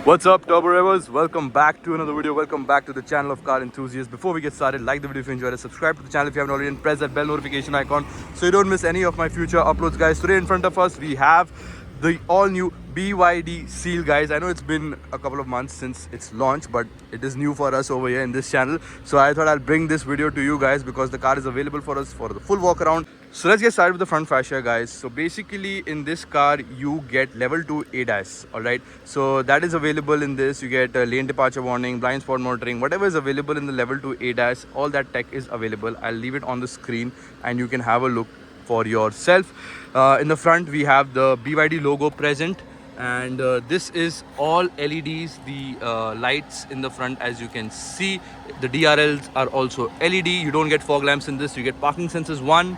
What's up, Turbo Revers? Welcome back to another video. Welcome back to the channel of Car Enthusiasts. Before we get started, like the video if you enjoyed it, subscribe to the channel if you haven't already, and press that bell notification icon so you don't miss any of my future uploads, guys. Today in front of us we have the all-new BYD Seal, guys. I know it's been a couple of months since its launch, but it is new for us over here in this channel. So I thought I'll bring this video to you guys because the car is available for us for the full walk around. So let's get started with the front fascia, guys. So basically in this car you get level 2 ADAS, alright. So that is available in this. You get lane departure warning, blind spot monitoring, whatever is available in the level 2 ADAS, all that tech is available. I'll leave it on the screen and you can have a look for yourself. In the front we have the BYD logo present, and this is all LEDs. The lights in the front, as you can see, the DRLs are also LED. You don't get fog lamps in this. You get parking sensors 1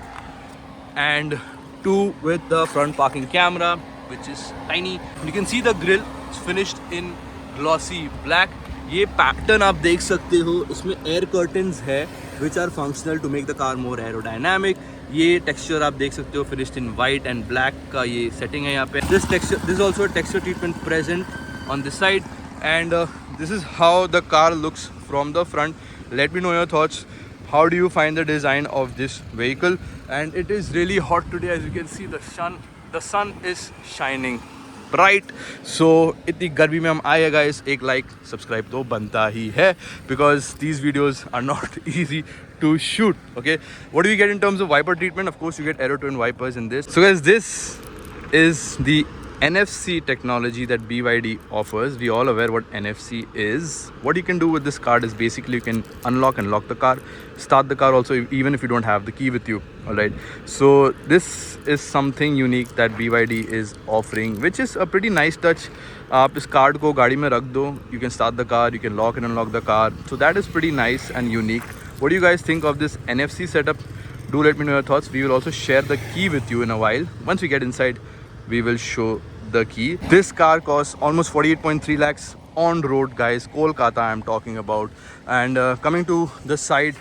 and 2 with the front parking camera, which is tiny. You can see the grille is finished in glossy black. ये pattern आप देख सकते हो, इसमें air curtains है which are functional to make the car more aerodynamic. ये texture आप देख सकते हो, finished in white and black का ये सेटिंग है यहाँ पे. This is also a texture treatment present on this side, and this is how the car looks from the front. Let me know your thoughts. How do you find the design of this vehicle? And it is really hot today, as you can see. The sun is shining bright. So इतनी गर्मी में हम आए हैं, guys. एक like, subscribe तो बनता ही है, because these videos are not easy to shoot. Okay, what do you get in terms of wiper treatment? Of course you get Aero Twin wipers in this. So guys, this is the NFC technology that BYD offers. We all aware what NFC is. What you can do with this card is basically you can unlock and lock the car, start the car also even if you don't have the key with you. Alright, so this is something unique that BYD is offering, which is a pretty nice touch. आप इस card को गाड़ी में रख दो, you can start the car, you can lock and unlock the car. So that is pretty nice and unique. What do you guys think of this NFC setup? Do let me know your thoughts. We will also share the key with you in a while. Once we get inside, we will show the key. This car costs almost 48.3 lakhs on road, guys. Kolkata I'm talking about. And coming to the side,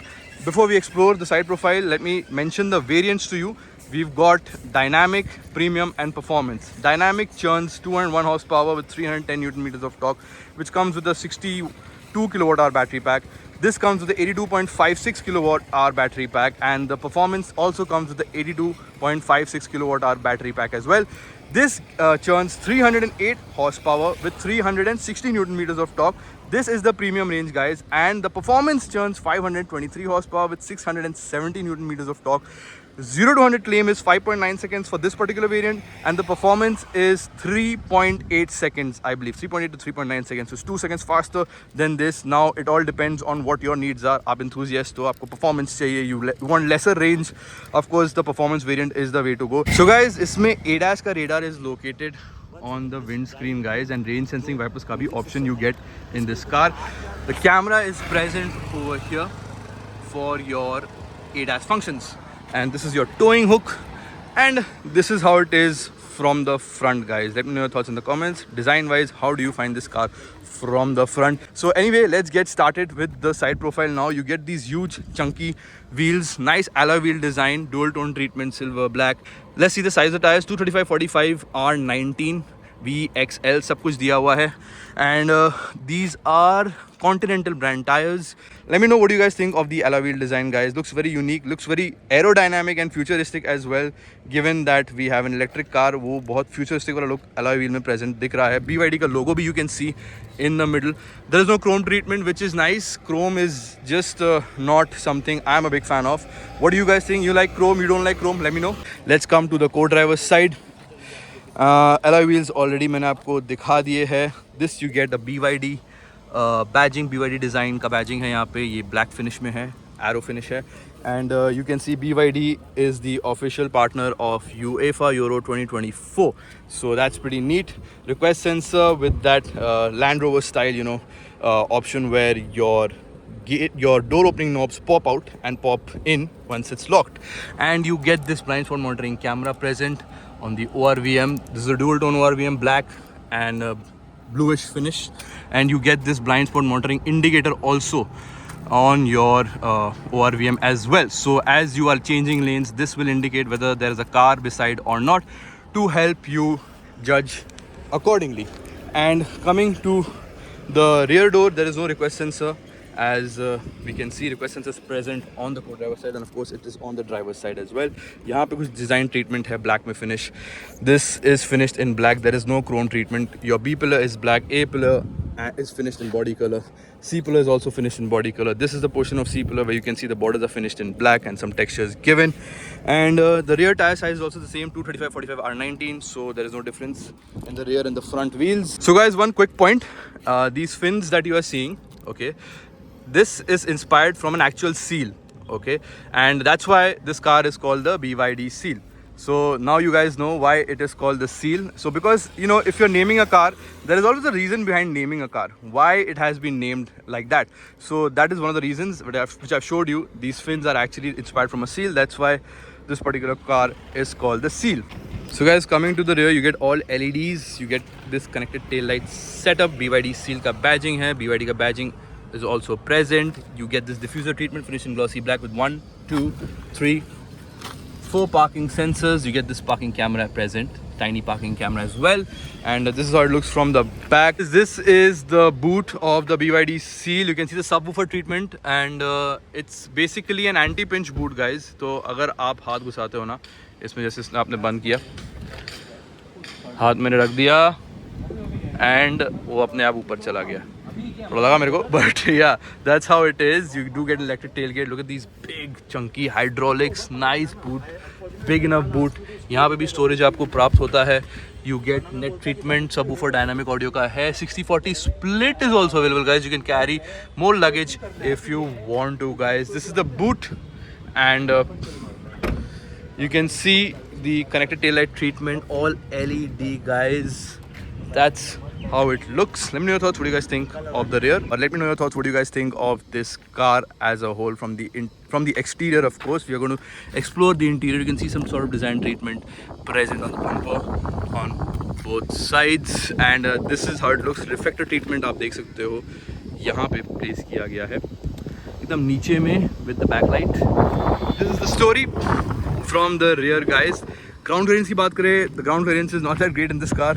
before we explore the side profile, let me mention the variants to you. We've got Dynamic, Premium and Performance. Dynamic churns 201 horsepower with 310 Newton meters of torque, which comes with a 62 kilowatt hour battery pack. This comes with the 82.56 kilowatt hour battery pack, and the Performance also comes with the 82.56 kilowatt hour battery pack as well. This churns 308 horsepower with 360 Newton meters of torque. This is the premium range, guys, and the Performance churns 523 horsepower with 670 Newton meters of torque. 0 to 100 claim is 5.9 seconds for this particular variant, and the Performance is 3.8 seconds, I believe. 3.8 to 3.9 seconds, so it's 2 seconds faster than this. Now it all depends on what your needs are. आप enthusiast हो, आपको performance चाहिए, you want lesser range, of course the Performance variant is the way to go. So guys, इसमें ADAS का radar is located on the windscreen, guys, and range sensing wipers का भी option you get in this car. The camera is present over here for your ADAS functions, and this is your towing hook, and this is how it is from the front, guys. Let me know your thoughts in the comments. Design wise, how do you find this car from the front? So anyway, let's get started with the side profile now. You get these huge chunky wheels, nice alloy wheel design, dual tone treatment, silver, black. Let's see the size of the tires. 235/45 R19 VXL, सब कुछ दिया हुआ है, and these are Continental brand tires. Let me know what you guys think of the alloy wheel design, guys. Looks very unique, looks very aerodynamic and futuristic as well, given that we have an electric car. वो बहुत futuristic वाला look alloy wheel में present दिख रहा है. BYD का logo भी you can see in the middle. There is no chrome treatment, which is nice. Chrome is just not something I'm a big fan of. What do you guys think? You like chrome, you don't like chrome? Let me know. Let's come to the co-driver's side. Alloy wheels already मैंने आपको दिखा दिए है. This you get a BYD badging, BYD design का badging है यहाँ पे. ये ब्लैक फिनिश में है, एरो फिनिश है, and you can C BYD is the official partner of UEFA Euro 2024. So that's pretty neat. Request sensor with that Land Rover style, you know, option where your door opening knobs pop out and pop in once it's locked, and you get this blind spot monitoring camera present on the ORVM. This is a dual tone ORVM, black and bluish finish, and you get this blind spot monitoring indicator also on your ORVM as well. So as you are changing lanes, this will indicate whether there is a car beside or not, to help you judge accordingly. And coming to the rear door, there is no request sensor. As we can see, request sensor is present on the co-driver side, and of course it is on the driver's side as well. यहाँ पे कुछ design treatment है black में finish. This is finished in black. There is no chrome treatment. Your B pillar is black. A pillar is finished in body color. C pillar is also finished in body color. This is the portion of C pillar where you can see the borders are finished in black and some textures given. And the rear tire size is also the same, 235/45 R19. So there is no difference in the rear and the front wheels. So guys, one quick point. These fins that you are seeing, okay, this is inspired from an actual seal, okay, and that's why this car is called the BYD seal. So now you guys know why it is called the seal. So because, you know, if you're naming a car, there is always a reason behind naming a car, why it has been named like that. So that is one of the reasons which I've showed you. These fins are actually inspired from a seal. That's why this particular car is called the seal. So guys, coming to the rear, you get all LEDs. You get this connected tail light setup. BYD seal ka badging hai. BYD ka badging is also present. You get this diffuser treatment finished in glossy black with 1, 2, 3, 4 parking sensors. You get this parking camera present, tiny parking camera as well. And this is how it looks from the back. This is the boot of the BYD seal. You can see the subwoofer treatment, and it's basically an anti-pinch boot, guys. तो अगर आप हाथ घुसाते हो ना इसमें, जैसे आपने बंद किया, हाथ मैंने रख दिया and वो अपने आप ऊपर चला गया. थोड़ा लगा मेरे को, but yeah, that's how it is. You do get electric tailgate. Look at these big chunky hydraulics, nice boot, big enough boot. यहाँ पे भी storage आपको प्राप्त होता है. You get net treatment, subwoofer, dynamic audio का है. 60/40 split is also available, guys. You can carry more luggage if you want to, guys. This is the boot, and you can see the connected tail light treatment, all LED, guys. That's how it looks. Let me know your thoughts. What do you guys think of the rear? Or let me know your thoughts. What do you guys think of this car as a whole from the exterior? Of course, we are going to explore the interior. You can see some sort of design treatment present on the bumper on both sides, and this is how it looks. Reflector treatment आप देख सकते हो यहाँ पे place किया गया है एकदम नीचे में with the backlight. This is the story from the rear, guys. Ground clearance की बात करें, the ground clearance is not that great in this car.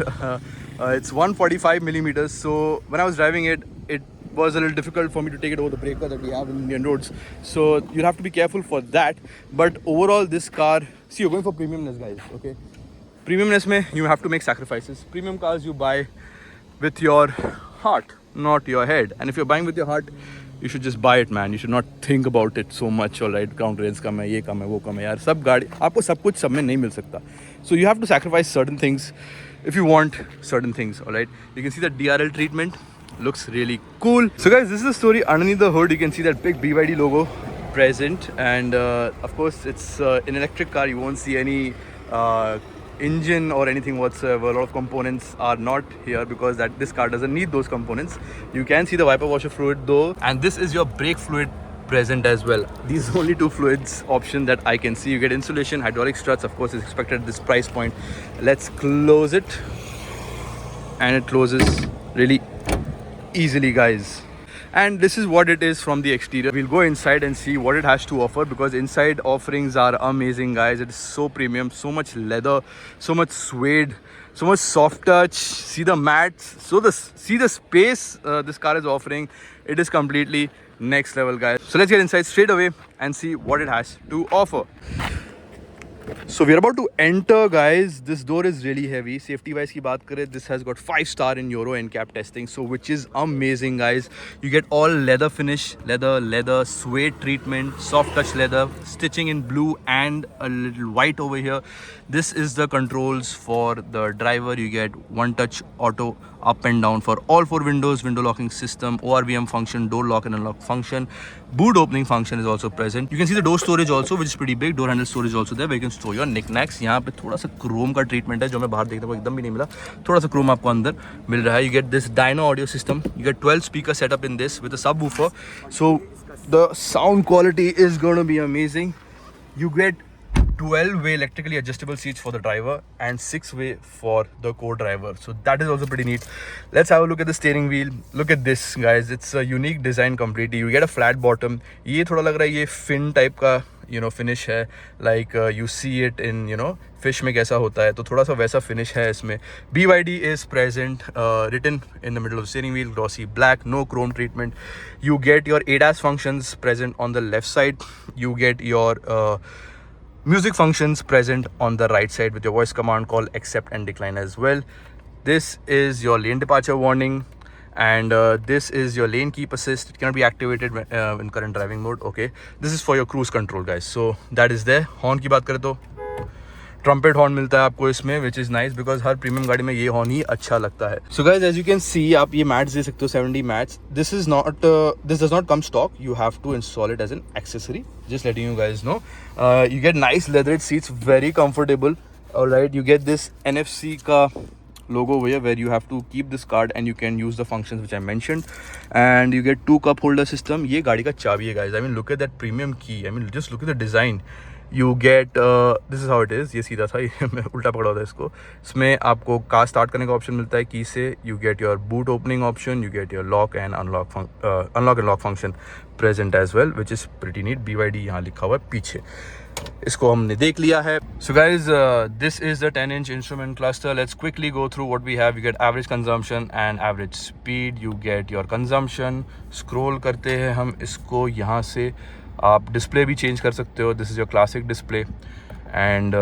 It's 145 millimeters. So when I was driving it, it was a little difficult for me to take it over the breaker that we have in Indian roads. So you'll have to be careful for that. But overall, this car, see, you're going for premiumness, guys. Okay, premiumness mein you have to make sacrifices. Premium cars you buy with your heart, not your head. And if you're buying with your heart, you should just buy it, man. You should not think about it so much. All right, ground clearance कम है, ये कम है, वो कम है यार. सब गाड़ी आपको सब कुछ सब में नहीं मिल सकता. So you have to sacrifice certain things if you want certain things. All right, you can see the DRL treatment looks really cool. So guys, this is the story underneath the hood. You can see that big BYD logo present, and of course it's an electric car. You won't see any engine or anything whatsoever. A lot of components are not here because this car doesn't need those components. You can see the wiper washer fluid though, and this is your brake fluid present as well. These are only two fluids option that I can see. You get insulation, hydraulic struts, of course, is expected at this price point. Let's close it, and it closes really easily, guys. And this is what it is from the exterior. We'll go inside and see what it has to offer, because inside offerings are amazing, guys. It is so premium, so much leather, so much suede, so much soft touch. See the mats, see the space this car is offering. It is completely next level, guys. So let's get inside straight away and see what it has to offer. So we're about to enter, guys. This door is really heavy. Safety wise ki baat kare, this has got 5-star in Euro NCAP testing, so which is amazing, guys. You get all leather finish, leather suede treatment, soft touch leather, stitching in blue and a little white over here. This is the controls for the driver. You get one touch auto up and down for all 4 windows, window locking system, ORVM function, door lock and unlock function, boot opening function is also present. You can see the door storage also, which is pretty big. Door handle storage also there, where you can store your knickknacks. यहाँ पे थोड़ा सा Chrome का treatment है जो मैं बाहर देखने को एकदम भी नहीं मिला. थोड़ा सा क्रोम आपको अंदर मिल रहा है. You get this dyno audio system. You get 12 speaker setup in this with a subwoofer. So the sound quality is going to be amazing. You get 12-way electrically adjustable seats for the driver and 6-way for the co-driver, so that is also pretty neat. Let's have a look at the steering wheel. Look at this guys, it's a unique design completely. You get a flat bottom. ये थोड़ा लग रहा है ये fin type का finish है, like you see it in fish में कैसा होता है, तो थोड़ा सा वैसा finish है इसमें. BYD is present, written in the middle of the steering wheel, glossy black, no chrome treatment. You get your ADAS functions present on the left side. You get your music functions present on the right side with your voice command call, accept and decline as well. This is your lane departure warning, and this is your lane keep assist. It cannot be activated in current driving mode. Okay, this is for your cruise control guys, so that is there. Horn की बात करें तो trumpet horn मिलता है आपको इसमें, which is nice because हर premium गाड़ी में ये हॉर्न ही अच्छा लगता है. So guys as you can see, आप ये मैट्स दे सकते हो 70 mats. This does not come stock, you have to install it as an accessory, just letting you guys know. You get nice leatherette seats, very comfortable. Alright, you get this NFC का logo over here where you have to keep this card and you can use the functions which I mentioned, and you get 2 cup holder system. ये गाड़ी का चाबी है guys. I mean look at that premium key. I mean just look at the design. You get this is how it is. ये सीधा था, ये मैं उल्टा पकड़ा होता है इसको. इसमें आपको कार स्टार्ट करने का ऑप्शन मिलता है की से. You get your boot opening option. You get your lock and unlock and lock function present as well, which is pretty neat. BYD यहाँ लिखा हुआ है पीछे, इसको हमने देख लिया है. So guys, this is the 10-inch instrument cluster. Let's quickly go through what we have. You get average consumption and average speed. You get your consumption. Scroll करते हैं हम इसको, यहाँ से आप डिस्प्ले भी चेंज कर सकते हो. This is your classic display and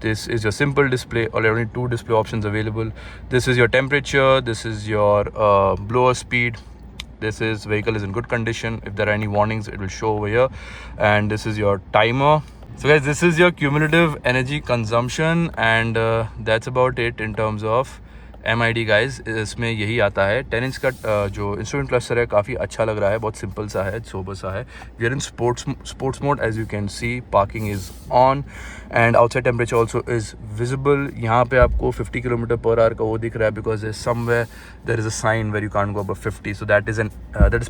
this is your simple display. Only 2 display options available. This is your temperature. This is your blower speed. This is vehicle is in good condition. If there are any warnings, it will show over here. And this is your timer. So guys, this is your cumulative energy consumption and that's about it in terms of MID guys. इसमें यही आता है. 10 inch का जो instrument cluster है काफ़ी अच्छा लग रहा है, बहुत सिंपल सा है, सोबर सा है. We are in sports mode as you can see. Parking is on and outside temperature also is visible. यहाँ पे आपको 50 km/h का वो दिख रहा है because somewhere there is a sign where you can't go above 50. So that is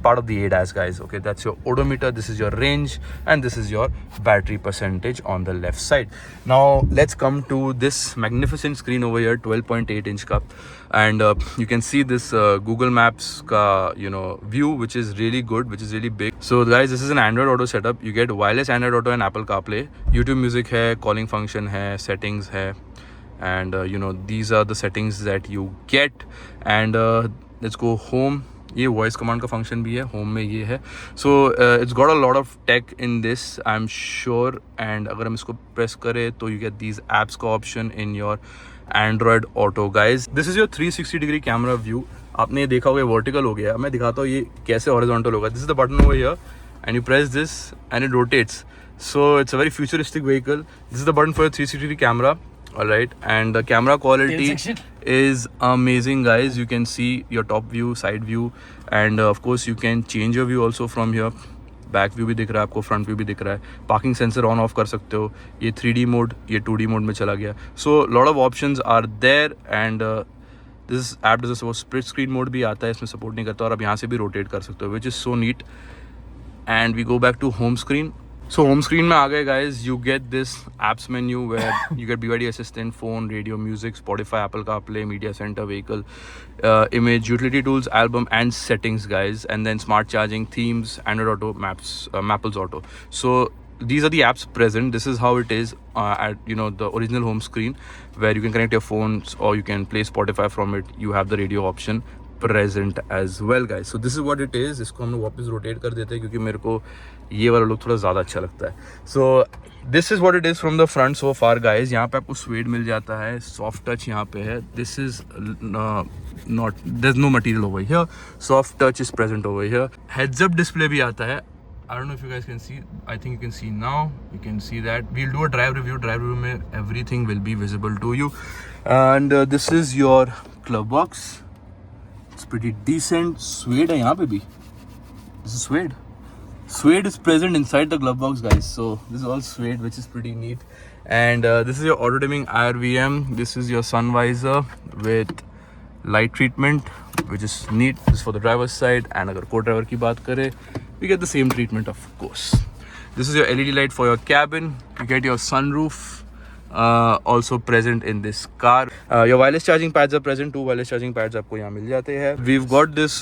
part of the ADAS guys. Okay, that's your odometer, this is your range and this is your battery percentage on the left side. Now let's come to this magnificent screen over here, 12.8 inch का. And you can see this Google Maps ka view, which is really good, which is really big. So guys, this is an Android Auto setup. You get wireless Android Auto and Apple CarPlay. YouTube Music hai, calling function hai, settings hai, and these are the settings that you get. And let's go home. ये voice command का function भी है, home में ये है. So it's got a lot of tech in this, I am sure. And अगर हम इसको प्रेस करें तो यू गेट दीज एप्स का option in your Android auto guys. This is your 360 degree camera view. आपने देखा होगा वर्टिकल हो गया, मैं दिखाता हूँ ये कैसे हॉरिजॉन्टल होगा. This is the button over here and you press this and it rotates. So it's a very futuristic vehicle. This is the button for your 360 degree camera. All right, and the camera quality is amazing guys. You can see your top view, side view, and of course you can change your view also from here. Back view भी दिख रहा है आपको, front view भी दिख रहा है. Parking sensor on off कर सकते हो. ये 3D मोड, ये 2D मोड में चला गया. So lot of options are there. And this app does support split screen mode भी आता है, इसमें सपोर्ट नहीं करता. और आप यहाँ से भी रोटेट कर सकते हो, which is so neat. And we go back to home screen. So home screen में आ गए guys. You get this apps menu where you get BYD assistant, phone, radio, music, Spotify, Apple CarPlay, media centre, vehicle, image, utility tools, album and settings guys, and then smart charging, themes, Android Auto, maps, Mapple's Auto. So these are the apps present. This is how it is at the original home screen, where you can connect your phones or you can play Spotify from it. You have the radio option present as well guys. So this is what it is. इसको हम लोग वापस rotate कर देते हैं क्योंकि मेरे को ये वाला लुक थोड़ा ज़्यादा अच्छा लगता है. So this is what it is from the front so far guys. यहाँ पे आपको स्वेड मिल जाता है, सॉफ्ट टच यहाँ पे है. This is not, there's no material over here. Soft touch is present over here. Heads up display भी आता है. I don't know if you guys can see. I think you can see now. You can see that. We'll do a drive review. Drive review में everything will be visible to you. And this is your glove box. It's pretty decent. Suede है यहाँ पे भी. This is suede. Suede is present inside the glove box guys. So this is all suede, which is pretty neat. And this is your auto dimming IRVM. This is your sun visor with light treatment, which is neat. This is for the driver's side. And अगर co-driver की बात करें, we get the same treatment of course. This is your LED light for your cabin. You get your sunroof also present in this car. Your wireless charging pads are present. 2 wireless charging pads आपको यहाँ मिल जाते हैं. We've got this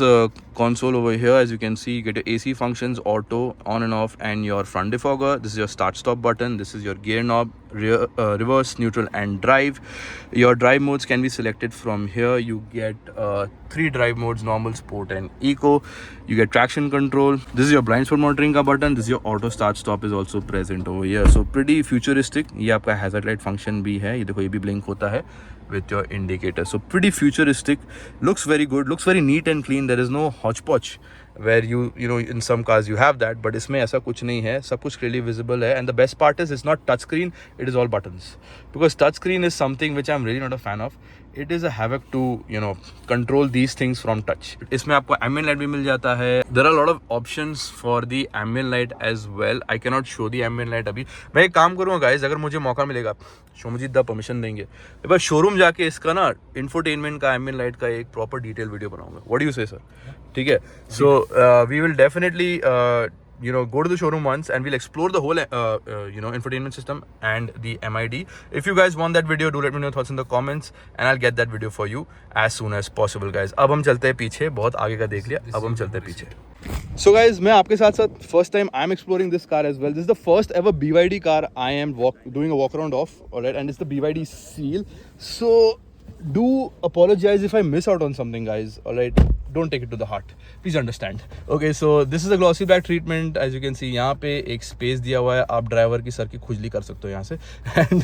console over here. As you can see, you get your AC functions, auto, on and off, and your front defogger. This is your start stop button. This is your gear knob, reverse, neutral, and drive. Your drive modes can be selected from here. You get 3 drive modes: normal, sport, and eco. You get traction control. This is your blind spot monitoring का button. This is your auto start stop is also present over here. So pretty futuristic. ये आपका hazard light function भी है. ये देखो ये भी blink होता है with your indicator. So pretty futuristic. Looks very good. Looks very neat and clean. There is no hodgepodge where you know in some cars you have that, but इसमें ऐसा कुछ नहीं है. सब कुछ clearly visible है. And the best part is it's not touch screen. It is all buttons. Because touch screen is something which I'm really not a fan of. It is a havoc to control these things from touch. इसमें आपको ambient light भी मिल जाता है. There are a lot of options for the ambient light as well. I cannot show the ambient light अभी. मैं एक काम करूँगा guys, अगर मुझे मौका मिलेगा, शोमजीत दा परमिशन देंगे, एक बार शोरूम जाके इसका ना इंफोटेनमेंट का ambient light का एक प्रॉपर डिटेल वीडियो बनाऊंगा. What do you say, sir? ठीक है. So we will definitely go to the showroom once and we'll explore the whole infotainment system and the MID. If you guys want that video, do let me know your thoughts in the comments and I'll get that video for you as soon as possible guys. अब हम चलते हैं पीछे, बहुत आगे का देख लिया, अब हम चलते हैं पीछे. So guys, मैं आपके साथ साथ first time I'm exploring this car as well. This is the first ever BYD car I am doing a walk around of, alright, and it's the BYD seal. So do apologize if I miss out on something guys, alright. Don't take it to the heart, please understand. Okay, so this is a glossy black treatment. As you can see, यहाँ पे एक space दिया हुआ है, आप driver की sir की खुजली कर सकते हो यहाँ से. And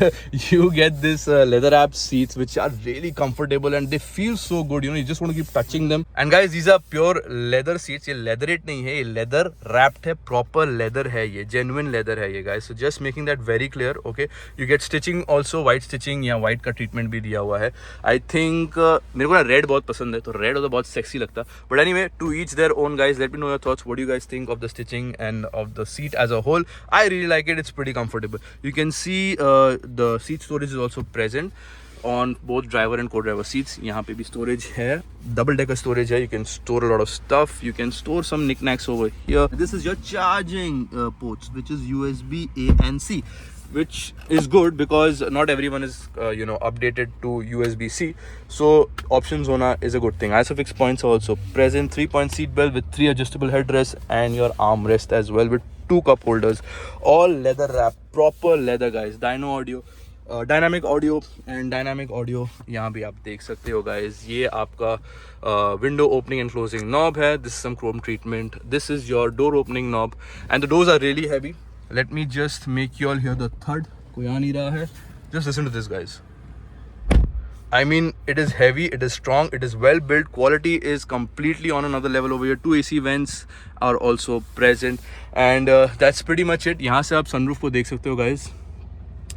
you get this leather wrapped seats which are really comfortable and they feel so good. You just want to keep touching them. And guys, these are pure leather seats. ये leatherette नहीं है, ये leather wrapped है, proper leather है, ये genuine leather है ये guys. So just making that very clear. Okay, you get stitching also, white stitching. यहाँ white का treatment भी दिया हुआ है. I think मेरे को ना red बहुत पसंद है, तो red होता बहुत sexy लगता. But anyway, to each their own guys. Let me know your thoughts. What do you guys think of the stitching and of the seat as a whole? I really like it. It's pretty comfortable. You can see the seat storage is also present on both driver and co-driver seats. यहाँ पे भी storage है, double decker storage है. You can store a lot of stuff. You can store some knickknacks over here. This is your charging ports, which is USB A and C, which is good because not everyone is updated to USB-C. So options hona is a good thing. ISOFIX points are also present. 3-point seat belt with 3 adjustable headrests and your armrest as well with 2 cup holders. All leather wrap, proper leather guys. Dyno audio, dynamic audio and dynamic audio यहाँ भी आप देख सकते हो guys. ये आपका window opening and closing knob है. This is some chrome treatment. This is your door opening knob and the doors are really heavy. Let me just make you all hear the thud. कोई आ नहीं रहा है. Just listen to this guys. I mean, it is heavy, it is strong, it is well built. Quality is completely on another level over here. 2 AC vents are also present and that's pretty much it. यहाँ से आप sunroof को देख सकते हो guys.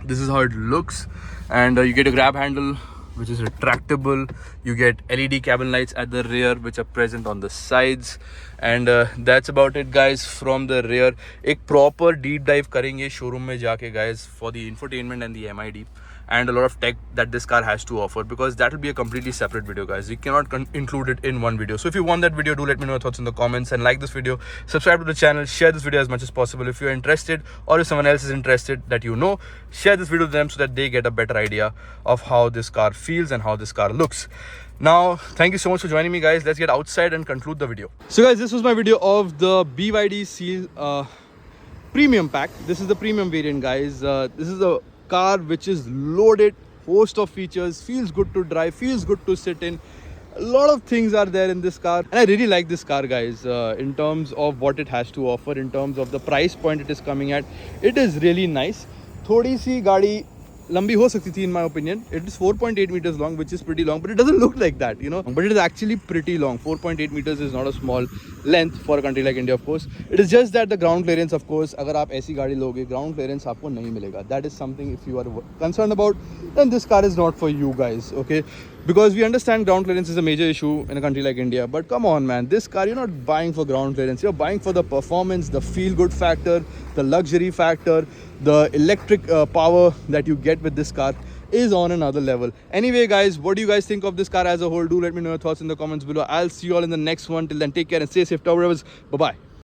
This is how it looks and you get a grab handle which is retractable. You get LED cabin lights at the rear which are present on the sides and that's about it guys from the rear. एक proper deep dive करेंगे showroom में जाके guys for the infotainment and the MID and a lot of tech that this car has to offer, because that will be a completely separate video guys. We cannot include it in one video. So if you want that video, do let me know your thoughts in the comments and like this video, subscribe to the channel, share this video as much as possible. If you're interested or if someone else is interested that share this video to them so that they get a better idea of how this car feels and how this car looks. Now, thank you so much for joining me guys. Let's get outside and conclude the video. So guys, this was my video of the BYD Seal premium pack. This is the premium variant guys. This is the car which is loaded, host of features, feels good to drive, feels good to sit in. A lot of things are there in this car and I really like this car guys in terms of what it has to offer, in terms of the price point it is coming at. It is really nice. थोड़ी सी गाड़ी लंबी हो सकती थी in my opinion. It is 4.8 meters long, which is pretty long, but it doesn't look like that, but it is actually pretty long. 4.8 meters is not a small length for a country like India, of course. It is just that the ground clearance, of course, अगर आप ऐसी गाड़ी लोगे, ground clearance आपको नहीं मिलेगा. That is something if you are concerned about, then this car is not for you guys, okay? Because we understand ground clearance is a major issue in a country like India, but come on man, this car you're not buying for ground clearance, you're buying for the performance, the feel good factor, the luxury factor, the electric power that you get with this car is on another level. Anyway guys, what do you guys think of this car as a whole? Do let me know your thoughts in the comments below. I'll see you all in the next one. Till then, take care and stay safe. Bye bye.